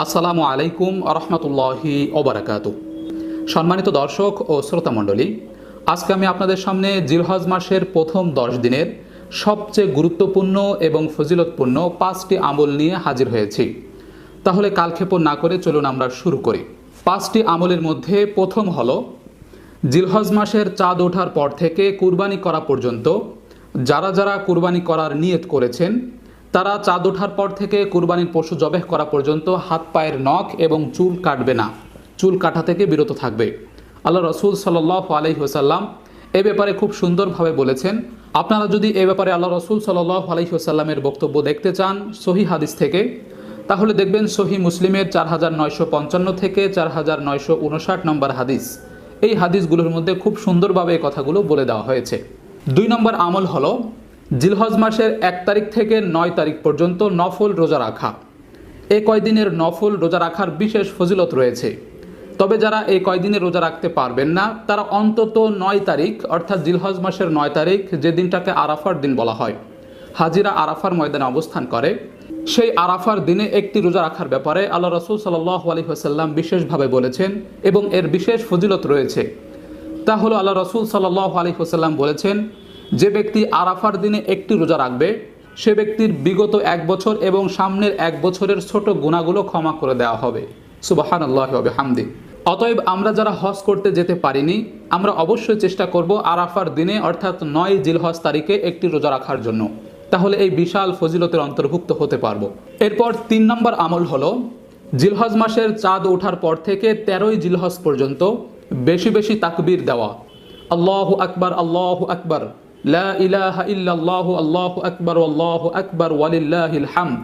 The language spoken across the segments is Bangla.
আসসালামু আলাইকুম রহমতুল্লাহি ওবারাকাতুহু। সম্মানিত দর্শক ও শ্রোতামণ্ডলী, আজকে আমি আপনাদের সামনে জিলহজ মাসের প্রথম 10 দিনের সবচেয়ে গুরুত্বপূর্ণ এবং ফজিলতপূর্ণ 5টি আমল নিয়ে হাজির হয়েছি। তাহলে কালক্ষেপণ না করে চলুন আমরা শুরু করি। 5টি আমলের মধ্যে প্রথম হলো, জিলহজ মাসের চাঁদ ওঠার পর থেকে কুরবানি করা পর্যন্ত যারা যারা কুরবানি করার নিয়ত করেছেন তারা চাঁদ ওঠার পর থেকে কুরবানির পশু জবেহ করা পর্যন্ত হাত পায়ের নখ এবং চুল কাটবে না, চুল কাটা থেকে বিরত থাকবে। আল্লাহ রসুল সাল্লাল্লাহু আলাইহি ওয়াসাল্লাম এ ব্যাপারে খুব সুন্দরভাবে বলেছেন। আপনারা যদি এ ব্যাপারে আল্লাহ রসুল সাল্লাল্লাহু আলাইহি ওয়াসাল্লামের বক্তব্য দেখতে চান সহিহ হাদিস থেকে, তাহলে দেখবেন সহিহ মুসলিমের 4955 থেকে 4959 নম্বর হাদিস। এই হাদিসগুলোর মধ্যে খুব সুন্দরভাবে এই কথাগুলো বলে দেওয়া হয়েছে। 2 নম্বর আমল হলো জিলহজ মাসের 1 তারিখ থেকে 9 তারিখ পর্যন্ত নফল রোজা রাখা। এই কয়দিনের নফল রোজা রাখার বিশেষ ফজিলত রয়েছে। তবে যারা এই কয়দিনের রোজা রাখতে পারবেন না তারা অন্তত 9 তারিখ অর্থাৎ জিলহজ মাসের 9 তারিখ, যে দিনটাকে আরাফার দিন বলা হয়, হাজিরা আরাফার ময়দানে অবস্থান করে, সেই আরাফার দিনে একটি রোজা রাখার ব্যাপারে আল্লাহ রসুল সাল্লাল্লাহু আলাইহি ওয়াসাল্লাম বিশেষভাবে বলেছেন এবং এর বিশেষ ফজিলত রয়েছে। তা হলো আল্লাহ রসুল সাল্লাল্লাহু আলাইহি ওয়াসাল্লাম বলেছেন, যে ব্যক্তি আরাফার দিনে একটি রোজা রাখবে সে ব্যক্তির বিগত 1 বছর এবং সামনের 1 বছরের ছোট গুনাহগুলো ক্ষমা করে দেওয়া হবে। সুবহানাল্লাহি ওয়া বিহামদি। অতএব আমরা যারা হজ করতে যেতে পারিনি, আমরা অবশ্যই চেষ্টা করব আরাফার দিনে অর্থাৎ 9 জিলহজ তারিখে একটি রোজা রাখার জন্য, তাহলে এই বিশাল ফজিলতের অন্তর্ভুক্ত হতে পারবো। এরপর 3 নম্বর আমল হলো, জিলহজ মাসের চাঁদ ওঠার পর থেকে 13ই জিলহজ পর্যন্ত বেশি বেশি তাকবীর দেওয়া। আল্লাহু আকবার, আল্লাহু আকবার, লা ইলাহা ইল্লাল্লাহু, আল্লাহু আকবার, আল্লাহু আকবার, ওয়ালিল্লাহিল হামদ।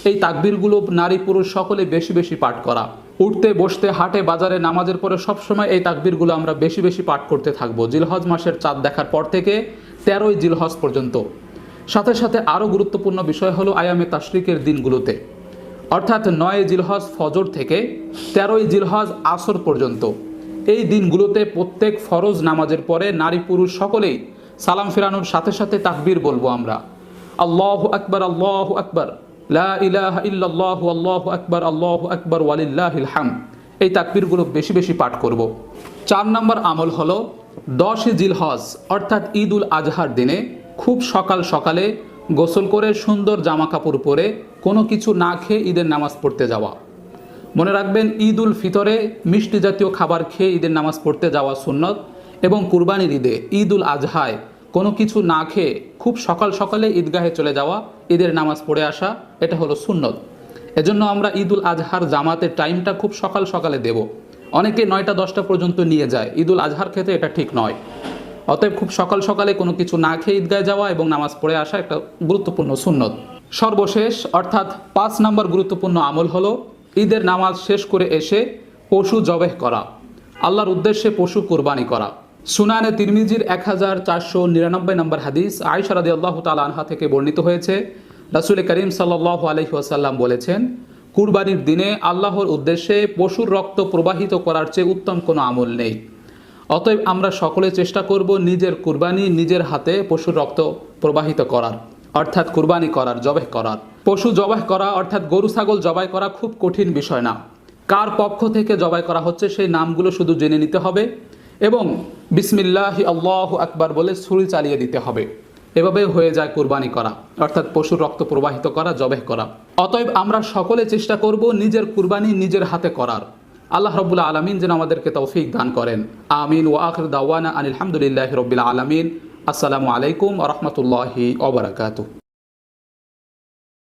এই তাকবীরগুলো নারী পুরুষ সকলে বেশি বেশি পাঠ করা। উঠতে বসতে হাটে বাজারে নামাজের পরে সবসময় এই তাকবীরগুলো আমরা বেশি বেশি পাঠ করতে থাকবো জিলহজ মাসের চাঁদ দেখার পর থেকে 13ই জিলহজ পর্যন্ত। সাথে সাথে আরও গুরুত্বপূর্ণ বিষয় হলো আয়ামে তাশরিকের দিনগুলোতে, অর্থাৎ 9 জিলহজ ফজর থেকে 13ই জিলহজ আসর পর্যন্ত এই দিনগুলোতে প্রত্যেক ফরজ নামাজের পরে নারী পুরুষ সকলেই সালাম ফেরানোর সাথে সাথে তাকবীর বলবো আমরা, আল্লাহু আকবার, আল্লাহু আকবার, লা ইলাহা ইল্লাল্লাহু, আল্লাহু আকবার, আল্লাহু আকবার, ওয়ালিল্লাহিল হামদ। এই তাকবীরগুলো বেশি বেশি পাঠ করব। 4 নম্বর আমল হলো 10 জিলহজ অর্থাৎ ঈদ উল আজহার দিনে খুব সকাল সকালে গোসল করে সুন্দর জামা কাপড় পরে কোনো কিছু না খেয়ে ঈদের নামাজ পড়তে যাওয়া। মনে রাখবেন, ঈদ উল ফিতরে মিষ্টি জাতীয় খাবার খেয়ে ঈদের নামাজ পড়তে যাওয়া সুন্নত, এবং কুরবানির ঈদে ঈদ উল আজহায় কোনো কিছু না খেয়ে খুব সকাল সকালে ঈদগাহে চলে যাওয়া, ঈদের নামাজ পড়ে আসা, এটা হলো সুন্নত। এজন্য আমরা ঈদ উল আজহার জামাতের টাইমটা খুব সকাল সকালে দেব। অনেকে 9টা 10টা পর্যন্ত নিয়ে যায়, ঈদ উল আজহার ক্ষেত্রে এটা ঠিক নয়। অতএব খুব সকাল সকালে কোনো কিছু না খেয়ে ঈদগাহে যাওয়া এবং নামাজ পড়ে আসা একটা গুরুত্বপূর্ণ সুন্নত। সর্বশেষ অর্থাৎ 5 নম্বর গুরুত্বপূর্ণ আমল হলো ঈদের নামাজ শেষ করে এসে পশু জবেহ করা, আল্লাহর উদ্দেশ্যে পশু কুরবানি করা। সুনানে তিরমিজির 1499 নম্বর হাদিস আয়েশা রাদিয়াল্লাহু তাআলা আনহা থেকে বর্ণিত হয়েছে, রাসূল করিম সাল্লাল্লাহু আলাইহি ওয়াসাল্লাম বলেছেন, কুরবানির দিনে আল্লাহর উদ্দেশ্যে পশুর রক্ত প্রবাহিত করার চেয়ে উত্তম কোনো আমল নেই। অতএব আমরা সকলে চেষ্টা করব নিজের কুরবানি নিজের হাতে পশুর রক্ত প্রবাহিত করার, অর্থাৎ কুরবানি করার, জবেহ করার। পশু জবাই করা অর্থাৎ গরু ছাগল জবাই করা খুব কঠিন বিষয় না। কার পক্ষ থেকে জবাই করা হচ্ছে সেই নামগুলো শুধু জেনে নিতে হবে এবং বিসমিল্লাহি আল্লাহু আকবার বলে ছুরি চালিয়ে দিতে হবে। এভাবে হয়ে যায় কুরবানি করা, অর্থাৎ পশুর রক্ত প্রবাহিত করা, জবেহ করা। অতএব আমরা সকলে চেষ্টা করব নিজের কুরবানি নিজের হাতে করার। আল্লাহ রাব্বুল আলামিন যেন আমাদেরকে তৌফিক দান করেন। আমিন। ওয়া আখির দাওয়ানা আনিল হামদুলিল্লাহি রাব্বিল আলামিন। আসসালামু আলাইকুম ওয়া রাহমাতুল্লাহি ওয়া বারাকাতুহু।